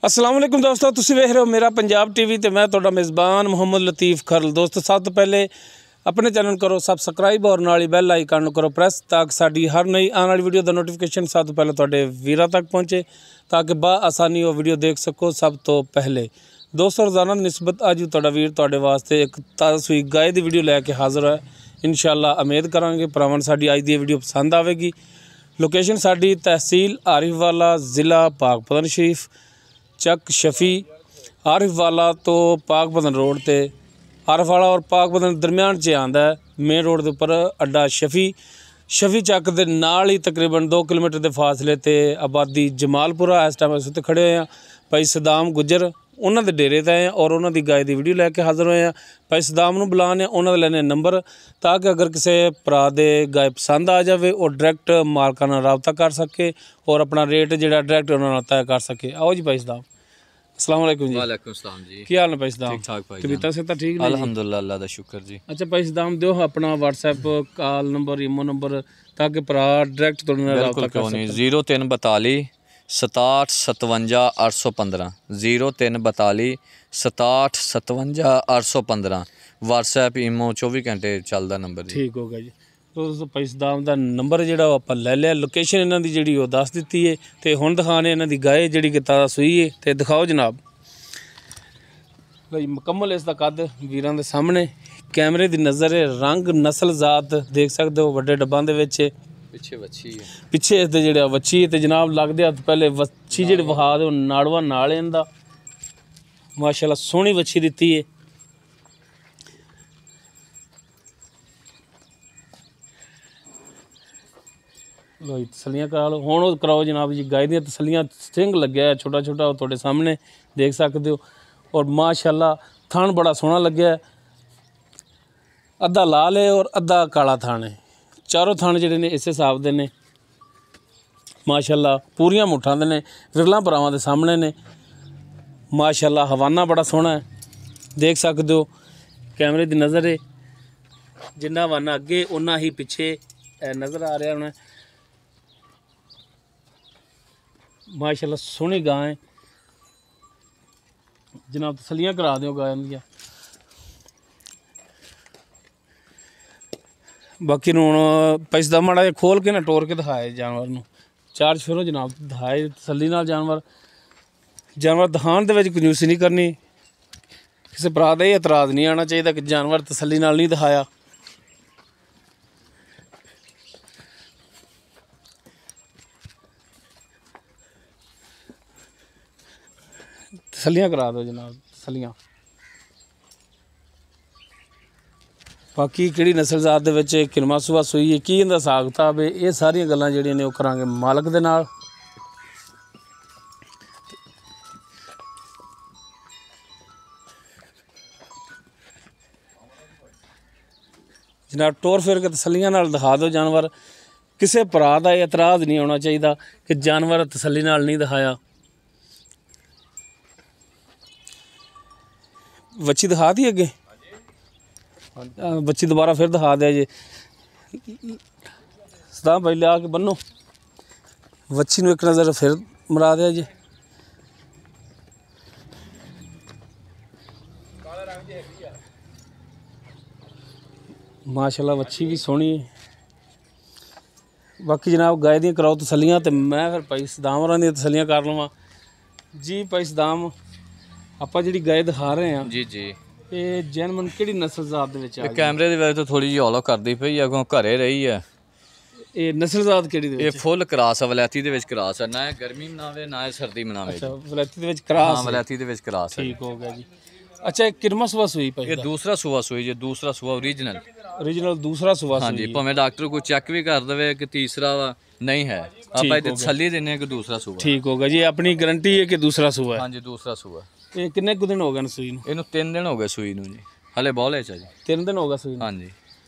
अस्सलाम वालेकुम दोस्तों, तुसीं वेख रहे हो मेरा पंजाब टीवी ते मैं तुहाडा मेज़बान मुहम्मद लतीफ़ खरल। दोस्तों सब तो पहले अपने चैनल करो सबसक्राइब और नाल ही बैल आइकन नूं करो प्रेस ताकि साडी हर नई आने वाली वीडियो का नोटिफिकेशन सब तो पहले तुहाडे वीरां तक पहुँचे ताकि आसानी वो वीडियो देख सको सब तो पहले। दोस्तों रोज़ाना निस्बत अज तुहाडा वीर तुहाडे वास्ते एक ताज़ा सूई गाय की वीडियो लैके हाज़र है। इंशाअल्लाह उम्मीद करांगे भरावां साडी अज दी वीडियो पसंद आवेगी। लोकेशन साडी तहसील आरिफवाला ज़िला पाकपतन शरीफ चक शफी आरिफवाला तो पाकपतन रोड ते आरिफवाला और पाकपतन दरम्यान च आंदा है। मेन रोड के उपर अड्डा शफी चक के नाल ही तकरीबन 2 किलोमीटर के फासले ते आबादी जमालपुरा। इस टाइम अस उत्ते खड़े हुए हैं भाई सदाम गुजर उन्हों के डेरे ते हैं और उन्होंने गाय की वीडियो लैके हाज़र हुए हैं। भाई सदाम नूं बुलाने उन्होंने लैने नंबर ताकि अगर किसी भरा दे गाय पसंद आ जाए और डायरैक्ट मालकां नाल राबता कर सके और अपना रेट जिहड़ा डायरैक्ट उन्हां नाल तय कर सके। आओ जी भाई सदाम, अस्सलाम वालेकुम जी। वालेकुम सलाम जी। की हाल है भाई सदाम? ठीक ठाक भाई तबीयत से ठीक है? अल्हम्दुलिल्लाह, अल्लाह दा शुक्र जी। अच्छा भाई सदाम दिओ अपना व्हाट्सएप कॉल नंबर ईमो नंबर ताकि भरा डायरैक्ट तुहाडे नाल राबता कर सके। 0342 67 57 815 0342 67 57 815 व्हाट्सएप ईमो 24 घंटे चलदा नंबर जी। ठीक हो गया जी। तो भाई सदाम का नंबर जो आप लै लिया, लोकेशन इन्हों की जी दस दी है तो हुण दिखाने इन्हों की गाय जी कि ताज़ा सूई है तो दिखाओ जनाब। भाई मुकम्मल इसका कद वीरां दे सामने कैमरे की नज़र है। रंग नस्ल जात देख सकते हो वड्डे डब्बां दे विच पिछे वच्छी है, पिछे इसदे जिहड़ा वच्छी है तो जनाब लगदे हत्थ पहले वच्छी जिहड़ी विखा दो नाड़वा नाल इहदा माशाअल्लाह सोहनी वच्छी दित्ती है। लो जी तसलियाँ करा लो हुण कराओ जनाब जी। गाय दी तसलियाँ सिंग लग्या है छोटा छोटा तुहाडे सामने देख सकते हो और माशाअल्लाह थान बड़ा सोहना लग्या है। अद्धा लाल है और अद्धा काला थान है। चारों थान जिहड़े ने इस हिसाब दे ने माशाअल्लाह पूरियां मुठां दे ने विरला भरावां दे सामने ने माशाअल्लाह। हवाना बड़ा सोहना है देख सकते हो कैमरे की नज़र है। जिन्ना हवाना अगे उन्ना ही पिछे नज़र आ रहा होना माशाअल्लाह। सोहनी गां है जनाब तसलियाँ करा दो गाय दियां। बाकी हुण पैसा माड़ा जिहा खोल के ना टोर के दिखाए जानवर नूं चार छोरो जनाब दिखाए तसली नाल जानवर दिखाण दे विच कंजूसी नहीं करनी। किसी भरा दा एतराज़ नहीं आना चाहिए कि जानवर तसली नाल नहीं दिखाया। तसलियाँ करा दो जनाब तसलियाँ। बाकी किहड़ी नस्ल जात दे विच किनवा सूआ सूई है की इहदा हिसाब किताब है ये सारियां गल्लां जिहड़ियां ने ओह करांगे मालक दे नाल। जनाब टोर फिर के तसलियां नाल दिखा दो जानवर। किसी भरा दा एतराज़ नहीं होना चाहिए कि जानवर तसली नाल नहीं दिखाया। बच्ची दिखा दी अगे बच्ची दोबारा फिर दिखा दिया जी। सदा भाई लिया के बनो बच्ची नूं एक नज़र फिर मरा दिया जी। माशाअल्लाह बच्ची भी सोहनी है। बाकी जनाब गाय दी कराओ तसलियाँ तो मैं फिर भाई सदाम होरां दी तसलियाँ कर लवां जी। भाई सदाम आपां जिहड़ी गाय दिखा रहे हैं जी जी ये जैनमन किहड़ी नस्ल जात दे विच आ गई? कैमरे दी वजह तो थोड़ी जी हौला करदी पई अगों घरे रही है। ये नस्ल जात किहड़ी दे ये विच? फुल क्रॉस है, वलैती दे विच क्रॉस है। ना गर्मी मनावे ना सर्दी मनावे। अच्छा वलैती दे विच क्रॉस हाँ वलैती दे विच क्रॉस है। ठीक हो गया जी। अच्छा एक किरमा सुबह सूई ये भाई दूसरा सूआ सूई जी, दूसरा सूआ ओरिजिनल। ओरिजिनल दूसरा सुबह हाँ सूई जी, भावें डॉक्टर को चेक भी कर देवे कि तीसरा वा नहीं है आप इहदी तसल्ली देने कि दूसरा सूआ। ठीक हो गया जी। अपनी गारंटी है कि दूसरा सूबा है। हाँ जी दूसरा सूआ। ये किन्ने कुछ दिन हो गए सूई नूं? ਇਹਨੂੰ 3 ਦਿਨ ਹੋ ਗਏ ਸੂਈ ਨੂੰ ਜੀ, ਹਲੇ ਬੋਲੇ ਚ ਜੀ। 3 दिन हो गए सूई नूं। ਹਾਂਜੀ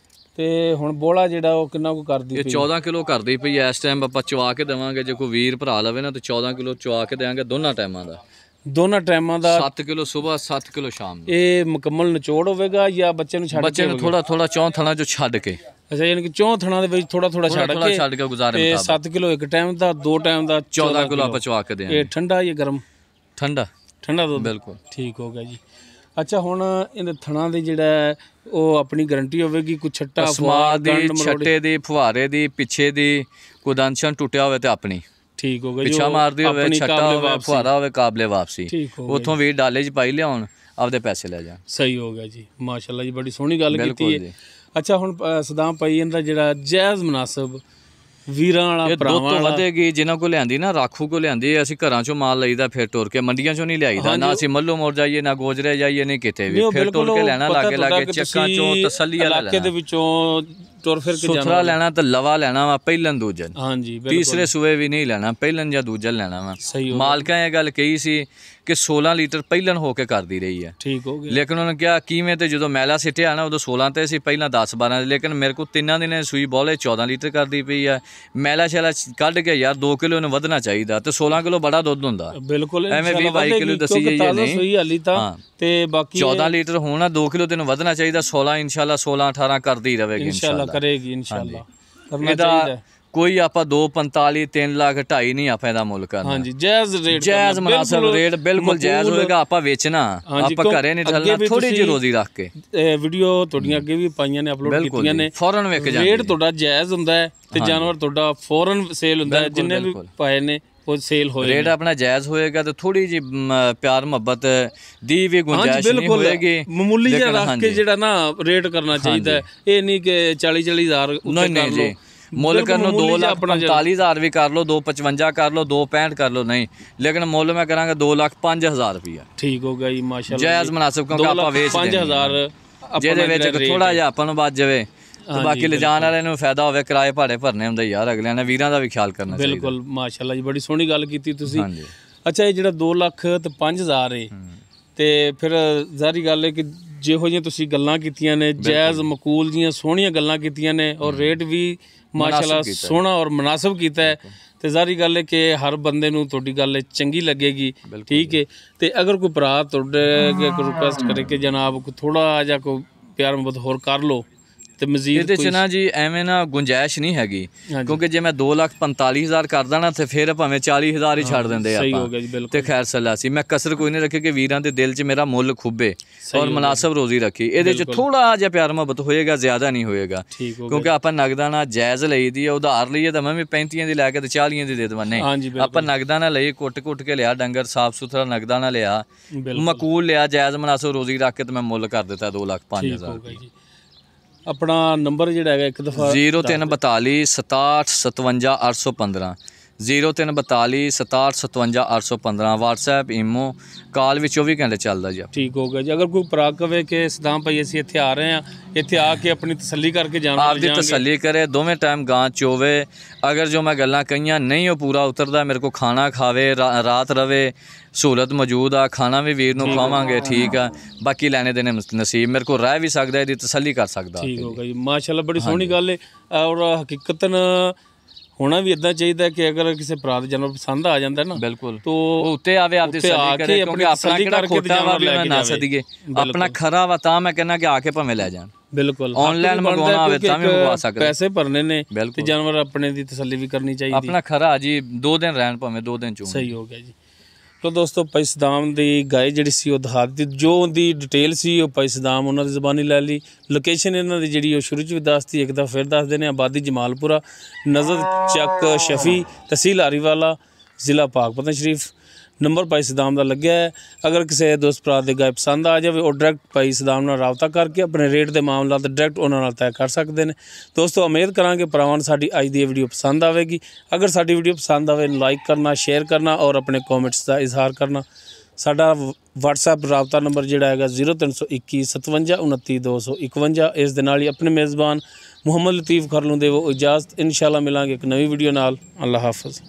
ਤੇ ਹੁਣ ਬੋਲਾ ਜਿਹੜਾ ਉਹ ਕਿੰਨਾ ਕੁ ਕਰਦੀ ਇਹ 14 ਕਿਲੋ ਕਰਦੀ ਪਈ ਐ। ਇਸ ਟਾਈਮ ਆਪਾਂ ਚਵਾ ਕੇ ਦੇਵਾਂਗੇ ਜੇ ਕੋਈ ਵੀਰ ਭਰਾ ਲਵੇ ਨਾ ਤੇ 14 ਕਿਲੋ ਚਵਾ ਕੇ ਦੇਵਾਂਗੇ ਦੋਨਾਂ ਟਾਈਮਾਂ ਦਾ। ਦੋਨਾਂ ਟਾਈਮਾਂ ਦਾ 7 ਕਿਲੋ ਸਵੇਰ 7 ਕਿਲੋ ਸ਼ਾਮ ਨੂੰ। ਇਹ ਮੁਕੰਮਲ ਨਿਚੋੜ ਹੋਵੇਗਾ ਜਾਂ ਬੱਚੇ ਨੂੰ ਛੱਡ ਬੱਚੇ ਨੂੰ ਥੋੜਾ ਥੋੜਾ ਚੌਂ ਥਣਾ ਚੋਂ ਛੱਡ ਕੇ। ਅੱਛਾ ਯਾਨੀ ਕਿ ਚੌਂ ਥਣਾ ਦੇ ਵਿੱਚ ਥੋੜਾ ਥੋੜਾ ਛੱਡ ਕੇ ਗੁਜ਼ਾਰੇ ਤੇ ਮੁਤਾਬਕ 7 ਕਿਲੋ ਇੱਕ ਟਾਈਮ ਦਾ 2 ਟਾਈਮ ਦਾ 14 ਕਿਲੋ ਆਪਾਂ ਚਵਾ ਕੇ ਦੇਵਾਂਗੇ। ਇਹ ਠੰਡਾ ਜਾਂ ਗਰਮ? ਠੰਡਾ ਦੁੱਧ ਬਿਲਕੁਲ ਠੀਕ ਹੋ ਗਿਆ ਜੀ। ਅੱਛਾ ਹੁਣ ਇਹਦੇ ਥਣਾ ਦੇ ਜਿਹੜਾ ਉਹ ਆਪਣੀ ਗਾਰੰਟੀ ਹੋਵੇਗੀ, ਕੋਈ ਛੱਟਾ ਸਮਾਦ ਦੀ, ਛੱਟੇ ਦੀ, ਫੁਹਾਰੇ ਦੀ, ਪਿੱਛੇ ਦੀ ਕੋਈ ਦੰਸ਼ਨ ਟੁੱਟਿਆ ਹੋਵੇ ਤੇ ਆਪਣੀ ਠੀਕ ਹੋ ਗਿਆ ਜੀ। ਪਿੱਛਾ ਮਾਰਦੀ ਹੋਵੇ, ਛੱਟਾ ਹੋਵੇ, ਫੁਹਾਰਾ ਹੋਵੇ, ਕਾਬਲੇ ਵਾਪਸੀ, ਉੱਥੋਂ ਵੀ ਡਾਲੇ 'ਚ ਪਾਈ ਲਿਆਉਣ, ਆਪਦੇ ਪੈਸੇ ਲੈ ਜਾਣ। ਸਹੀ ਹੋ ਗਿਆ ਜੀ, ਮਾਸ਼ਾਅੱਲਾ ਜੀ, ਬੜੀ ਸੋਹਣੀ ਗੱਲ ਕੀਤੀ ਹੈ। ਅੱਛਾ ਹੁਣ ਸਦਾਮ ਭਾਈ ਇਹਦਾ ਜਿਹੜਾ ਜਾਇਜ਼ ਮੁਨਾਸਬ ਵੀਰਾਂ ਵਾਲਾ ਭਰਾਵਾਂ ਵਾਲਾ ਵਧੇਗੀ, ਜਿਨ੍ਹਾਂ ਕੋ ਲਿਆਂਦੀ ਨਾ ਰਾਖੂ ਕੋ ਲਿਆਂਦੀ, ਅਸੀਂ ਘਰਾਂ ਚੋਂ ਮਾਲ ਲਈਦਾ, ਫਿਰ ਟੁਰ ਕੇ ਮੰਡੀਆਂ ਚੋਂ ਨਹੀਂ ਲਿਆਈਦਾ, ਨਾ ਅਸੀਂ ਮੱਲੋ ਮੋੜ ਜਾਈਏ, ਨਾ ਗੋਜਰੇ ਜਾਈਏ, ਨਹੀਂ ਕਿਤੇ ਵੀ, ਫਿਰ ਟੁਰ ਕੇ ਲੈਣਾ, ਲਾਗੇ ਚੱਕਾਂ ਚੋਂ ਤਸੱਲੀ ਵਾਲਾ ਇਲਾਕੇ ਦੇ ਵਿੱਚੋਂ ਟੁਰ ਫਿਰ ਕੇ ਜਾਣਾ, ਸੁਥਰਾ ਲੈਣਾ ਤਾਂ ਲਵਾ ਲੈਣਾ ਵਾ ਪਹਿਲਨ ਦੂਜਨ, ਹਾਂਜੀ ਤੀਸਰੇ ਸੂਏ ਵੀ ਨਹੀਂ ਲੈਣਾ, ਪਹਿਲਨ ਜਾਂ ਦੂਜਨ ਲੈਣਾ ਵਾ। ਮਾਲਕਾਂ ਇਹ ਗੱਲ ਕਹੀ ਸੀ ਕਿ 16 ਲੀਟਰ ਪਹਿਲਨ ਹੋ ਕੇ ਕਰਦੀ ਰਹੀ ਹੈ, ਠੀਕ ਹੋ ਗਿਆ। ਲੇਕਿਨ ਉਹਨਾਂ ਨੇ ਕਿਹਾ ਕਿਵੇਂ, ਤੇ ਜਦੋਂ ਮੈਲਾ ਸਿੱਟਿਆ ਨਾ ਉਦੋਂ 16 ਤੇ ਸੀ, ਪਹਿਲਾਂ 10-12, ਲੇਕਿਨ ਮੇਰੇ ਕੋਲ 3 ਦਿਨਾਂ ਸੂਈ ਬੋਲੇ 14 ਲੀਟਰ ਕਰਦੀ ਪਈ ਆ। ਮੈਲਾ ਸ਼ੈਲਾ ਕੱਢ ਕੇ ਯਾਰ 2 ਕਿਲੋ ਨੂੰ ਵਧਣਾ ਚਾਹੀਦਾ, ਤੇ 16 ਕਿਲੋ ਬੜਾ ਦੁੱਧ ਹੁੰਦਾ, ਬਿਲਕੁਲ ਐਵੇਂ 20-22 ਕਿਲੋ ਦੱਸੀ ਜਾਈਏ ਨਹੀਂ, ਤੇ ਬਾਕੀ 14 ਲੀਟਰ ਹੋਣਾ, 2 ਕਿਲੋ ਤੈਨੂੰ ਵਧਣਾ ਚਾਹੀਦਾ। 16 ਇਨਸ਼ਾਅੱਲਾ 16-18 ਕਰਦੀ ਰਹੇਗੀ, ਇਨਸ਼ਾਅੱਲਾ ਕਰੇਗੀ, ਇਨਸ਼ਾਅੱਲਾ ਕਰਨਾ ਚਾਹੀਦਾ। ਕੋਈ ਆਪਾਂ 2.45 3 ਲੱਖ 2.5 ਨਹੀਂ ਆਪਾਂ ਇਹਦਾ ਮੁੱਲ ਕਰਨਾ, ਹਾਂਜੀ ਜਾਇਜ਼ ਰੇਟ, ਜਾਇਜ਼ ਮੁਨਾਸਬ ਰੇਟ, ਬਿਲਕੁਲ ਜਾਇਜ਼ ਹੋਏਗਾ। ਆਪਾਂ ਵੇਚਣਾ, ਆਪਾਂ ਘਰੇ ਨਹੀਂ ਠੱਲਣਾ, ਥੋੜੀ ਜਿਹੀ ਰੋਜ਼ੀ ਰੱਖ ਕੇ। ਵੀਡੀਓ ਤੁਹਾਡੀਆਂ ਅੱਗੇ ਵੀ ਪਾਈਆਂ ਨੇ, ਅਪਲੋਡ ਕੀਤੀਆਂ ਨੇ, ਫੌਰਨ ਵਿਕ ਜਾਂਦੀ, ਰੇਟ ਤੁਹਾਡਾ ਜਾਇਜ਼ ਹੁੰਦਾ ਹੈ ਤੇ ਜਾਨਵਰ ਤੁਹਾਡਾ ਫੌਰਨ ਸੇਲ ਹੁੰਦਾ ਹੈ, ਜਿੰਨੇ ਵੀ ਪਾਏ ਨੇ ਉਹ ਸੇਲ ਹੋਏ, ਰੇਟ ਆਪਣਾ ਜਾਇਜ਼ ਹੋਏਗਾ ਤੇ ਥੋੜੀ ਜੀ ਪਿਆਰ ਮੁਹੱਬਤ ਦੀ ਵੀ ਗੁੰਜਾਇਸ਼ ਨਹੀਂ ਹੋਏਗੀ, ਮਾਮੂਲੀ ਜਿਹਾ ਰੱਖ ਕੇ ਜਿਹੜਾ ਨਾ ਰੇਟ ਕਰਨਾ ਚਾਹੀਦਾ ਹੈ। ਇਹ ਨਹੀਂ ਕਿ 40,000 ਉੱਤੇ ਕਰ ਲਓ, ਮੁੱਲ ਕਰਨ ਨੂੰ 2,45,000 ਵੀ ਕਰ ਲਓ, 2,55 ਕਰ ਲਓ, 2,65 ਕਰ ਲਓ, ਨਹੀਂ, ਲੇਕਿਨ ਮੁੱਲ ਮੈਂ ਕਰਾਂਗਾ 2,05,000 ਰੁਪਇਆ, ਠੀਕ ਹੋ ਗਿਆ ਜੀ, ਮਾਸ਼ਾਅੱਲਾ ਜਾਇਜ਼ ਮੁਨਾਸਿਬ, ਕਿਉਂਕਿ ਆਪਾਂ ਵੇਚ 5,000 ਜਿਹਦੇ ਵਿੱਚ ਥੋੜਾ ਜਿਹਾ ਆਪਾਂ ਨੂੰ ਬਚ ਜਾਵੇ ਤੇ ਬਾਕੀ ਲਿਜਾਣ ਵਾਲਿਆਂ ਨੂੰ ਫਾਇਦਾ ਹੋਵੇ, ਕਿਰਾਏ ਭਾੜੇ ਭਰਨੇ ਹੁੰਦੇ ਯਾਰ, ਅਗਲਿਆਂ ਨੇ ਵੀਰਾਂ ਦਾ ਵੀ ਖਿਆਲ ਕਰਨਾ ਚਾਹੀਦਾ। ਬਿਲਕੁਲ ਮਾਸ਼ਾਅੱਲਾ ਜੀ, ਬੜੀ ਸੋਹਣੀ ਗੱਲ ਕੀਤੀ ਤੁਸੀਂ। ਅੱਛਾ ਇਹ ਜਿਹੜਾ 2 ਲੱਖ ਤੇ 5,000 ਏ, ਤੇ ਫਿਰ ਜ਼ਾਹਰੀ ਗੱਲ ਹੈ ਕਿ ਜਿਹੋ ਜਿਹੀਆਂ ਤੁਸੀਂ ਗੱਲਾਂ ਕੀਤੀਆਂ ਨੇ, ਜਾਇਜ਼ ਮਕੂਲ ਜੀਆਂ ਸੋਹਣੀਆਂ ਗੱਲਾਂ ਕੀਤੀਆਂ ਨੇ, ਔਰ ਰੇਟ ਵੀ ਮਾਸ਼ਾਅੱਲਾ ਸੋਹਣਾ ਔਰ ਮੁਨਾਸਬ ਕੀਤਾ ਹੈ, ਤੇ ਜ਼ਾਹਰੀ ਗੱਲ ਹੈ ਕਿ ਹਰ ਬੰਦੇ ਨੂੰ ਤੁਹਾਡੀ ਗੱਲ ਚੰਗੀ ਲੱਗੇਗੀ, ਠੀਕ ਹੈ। ਤੇ ਅਗਰ ਕੋਈ ਭਰਾ ਤੁਹਾਡੇ ਅੱਗੇ ਕੋਈ ਰਿਕੁਐਸਟ ਕਰੇ ਕਿ ਜਨਾਬ ਕੋਈ ਥੋੜਾ ਜਿਹਾ ਕੋਈ ਪਿਆਰ ਮੁਹੱਬਤ ਹੋਰ ਕਰ ਲਓ, ਤੇ ਮਜ਼ੀਦ ਇਹਦੇ ਚ ਨਾ ਜੀ ਐਵੇਂ ਨਾ ਗੁੰਜਾਇਸ਼ ਨਹੀਂ ਹੈਗੀ, ਕਿਉਂਕਿ ਜੇ ਮੈਂ 2,45,000 ਕਰਦਾ ਨਾ ਤੇ ਫਿਰ ਭਾਵੇਂ 40,000 ਹੀ ਛੱਡ ਦਿੰਦੇ ਆਪਾਂ, ਤੇ ਖੈਰ ਸੱਲਾ ਸੀ। ਮੈਂ ਕਸਰ ਕੋਈ ਨਹੀਂ ਰੱਖੀ ਕਿ ਵੀਰਾਂ ਦੇ ਦਿਲ 'ਚ ਮੇਰਾ ਮੁੱਲ ਖੁੱਬੇ ਔਰ ਮੁਨਾਸਬ ਰੋਜ਼ੀ ਰੱਖੀ, ਇਹਦੇ 'ਚ ਥੋੜਾ ਜਿਹਾ ਪਿਆਰ ਮੁਹੱਬਤ ਹੋਏਗਾ, ਜ਼ਿਆਦਾ ਨਹੀਂ ਹੋਏਗਾ, ਕਿਉਂਕਿ ਆਪਾਂ ਨਗਦਾਨਾ ਜਾਇਜ਼ ਲਈ ਦੀ ਹੈ, ਉਧਾਰ ਲਈਏ ਤਾਂ ਮੈਂ ਵੀ 35 ਦੀ ਲੈ ਕੇ ਤੇ 40 ਦੀ ਦੇ ਦੇਵਾਂ, ਨਹੀਂ ਆਪਾਂ ਨਗਦਾਨਾ ਲਈ, ਕੁੱਟ ਕੇ ਲਿਆ ਡੰਗਰ, ਸਾਫ ਸੁਥਰਾ ਨਗਦਾਨਾ ਲਿਆ, ਮਕੂਲ ਲਿਆ, ਜਾਇਜ਼ ਮੁਨਾਸਬ ਰੋਜ਼ੀ ਰੱਖ ਕੇ ਤੇ ਮੈਂ ਮੁੱਲ ਕਰ ਦਿੱਤਾ 2,05,000। ਆਪਣਾ ਨੰਬਰ ਜਿਹੜਾ ਹੈਗਾ ਇੱਕ ਦਫਾ 0342 67 57 815, 0342 67 57 815, WhatsApp ਈਮੋ ਕਾਲ ਵੀ 24 ਘੰਟੇ ਚੱਲਦਾ ਜੀ। ਠੀਕ ਹੋ ਗਿਆ ਜੀ। ਅਗਰ ਕੋਈ ਭਰਾ ਕਵੇ ਕਿ ਸਦਾਮ ਭਾਈ ਅਸੀਂ ਇੱਥੇ ਆ ਰਹੇ ਹਾਂ, ਇੱਥੇ ਆ ਕੇ ਆਪਣੀ ਤਸੱਲੀ ਕਰਕੇ ਜਾਣਾ, ਆਪਦੀ ਤਸੱਲੀ ਕਰੇ, ਦੋਵੇਂ ਟਾਈਮ ਗਾਂ ਚੋਵੇ, ਅਗਰ ਜੋ ਮੈਂ ਗੱਲਾਂ ਕਹੀਆਂ ਨਹੀਂ ਉਹ ਪੂਰਾ ਉਤਰਦਾ, ਮੇਰੇ ਕੋਲ ਖਾਣਾ ਖਾਵੇ, ਰਾਤ ਰਵੇ, ਸਹੂਲਤ ਮੌਜੂਦ ਆ, ਖਾਣਾ ਵੀ ਵੀਰ ਨੂੰ ਖਵਾਵਾਂਗੇ, ਠੀਕ ਆ, ਬਾਕੀ ਲੈਣੇ ਦੇਣੇ ਨਸੀਬ, ਮੇਰੇ ਕੋਲ ਰਹਿ ਵੀ ਸਕਦਾ, ਇਹਦੀ ਤਸੱਲੀ ਕਰ ਸਕਦਾ। ਠੀਕ ਹੋ ਗਿਆ ਜੀ, ਮਾਸ਼ਾਅੱਲਾ ਬੜੀ ਸੋਹਣੀ ਗੱਲ ਹੈ। ਔਰ ਹਕੀਕਤਨ ਹੋਣਾ ਵੀ ਇਦਾਂ ਚਾਹੀਦਾ ਕਿ ਅਗਰ ਕਿਸੇ ਭਰਾ ਦੇ ਜਾਨਵਰ ਪਸੰਦ ਆ ਜਾਂਦਾ ਨਾ, ਬਿਲਕੁਲ, ਤੋ ਉੱਤੇ ਆਵੇ, ਆਪਦੀ ਤਸੱਲੀ ਕਰੇ, ਕਿਉਂਕਿ ਆਪਣਾ ਕਿਹੜਾ ਖੋਟਾ ਵਾ ਵੀ ਮੈਂ ਨਾ ਸਦੀਏ, ਆਪਣਾ ਖਰਾ ਵਾ ਤਾਂ ਮੈਂ ਕਹਿੰਦਾ ਕਿ ਆ ਕੇ ਭਾਵੇਂ ਲੈ ਜਾਣ, ਬਿਲਕੁਲ ਆਨਲਾਈਨ ਮੰਗਵਾਉਣਾ ਹੋਵੇ ਤਾਂ ਵੀ ਮੰਗਵਾ ਸਕਦੇ, ਪੈਸੇ ਭਰਨੇ ਨੇ ਤੇ ਜਾਨਵਰ ਆਪਣੇ ਦੀ ਤਸੱਲੀ ਵੀ ਕਰਨੀ ਚਾਹੀਦੀ, ਆਪਣਾ ਖਰਾ ਜੀ 2 ਦਿਨ ਰਹਿਣ ਭਾਵੇਂ 2 ਦਿਨ ਚੋਂ। ਸਹੀ ਹੋ ਗਿਆ ਜੀ। ਤੋ ਦੋਸਤੋ ਭਾਈ ਸਦਾਮ ਦੀ ਗਾਇ ਜਿਹੜੀ ਸੀ ਉਹ ਦਿਖਾ ਦਿੱਤੀ, ਜੋ ਉਹਦੀ ਡਿਟੇਲ ਸੀ ਉਹ ਭਾਈ ਸਦਾਮ ਉਹਨਾਂ ਦੀ ਜ਼ਬਾਨੀ ਲੈ ਲਈ। ਲੋਕੇਸ਼ਨ ਇਹਨਾਂ ਦੀ ਜਿਹੜੀ ਉਹ ਸ਼ੁਰੂ 'ਚ ਵੀ ਦੱਸਤੀ, ਇੱਕ ਦਫਾ ਫਿਰ ਦੱਸ ਦਿੰਦੇ ਹਾਂ, ਆਬਾਦੀ ਜਮਾਲਪੁਰਾ, ਨਜ਼ਰ ਚੱਕ ਸ਼ਫੀ, ਤਹਿਸੀਲ ਆਰੀਵਾਲਾ, ਜ਼ਿਲ੍ਹਾ ਪਾਕਪਤਨ ਸ਼ਰੀਫ। ਨੰਬਰ ਭਾਈ ਸਦਾਮ ਦਾ ਲੱਗਿਆ ਹੈ। ਅਗਰ ਕਿਸੇ ਦੋਸਤ ਭਰਾ ਦੇ ਗਾਇ ਪਸੰਦ ਆ ਜਾਵੇ, ਉਹ ਡਾਇਰੈਕਟ ਭਾਈ ਸਦਾਮ ਨਾਲ ਰਾਬਤਾ ਕਰਕੇ ਆਪਣੇ ਰੇਟ ਦੇ ਮਾਮਲਾ ਤੇ ਡਾਇਰੈਕਟ ਉਹਨਾਂ ਨਾਲ ਤੈਅ ਕਰ ਸਕਦੇ ਨੇ। ਦੋਸਤੋ ਉਮੀਦ ਕਰਾਂਗੇ ਭਰਾਵਾਂ ਨੂੰ ਸਾਡੀ ਅੱਜ ਦੀ ਵੀਡੀਓ ਪਸੰਦ ਆਵੇਗੀ। ਅਗਰ ਸਾਡੀ ਵੀਡੀਓ ਪਸੰਦ ਆਵੇ, ਲਾਈਕ ਕਰਨਾ, ਸ਼ੇਅਰ ਕਰਨਾ ਔਰ ਆਪਣੇ ਕਮੈਂਟਸ ਦਾ ਇਜ਼ਹਾਰ ਕਰਨਾ। ਸਾਡਾ WhatsApp ਰਾਬਤਾ ਨੰਬਰ ਜਿਹੜਾ ਹੈਗਾ 0321 57 29 251। ਇਸ ਦੇ ਨਾਲ ਹੀ ਆਪਣੇ ਮੇਜ਼ਬਾਨ ਮੁਹੰਮਦ ਲਤੀਫ ਖਰਲ ਨੂੰ ਦੇਵੋ ਇਜਾਜ਼ਤ। ਇਨਸ਼ਾਅੱਲਾ ਮਿਲਾਂਗੇ ਇੱਕ ਨਵੀਂ ਵੀਡੀਓ ਨਾਲ। ਅੱਲਾਹ ਹਾਫਿਜ਼।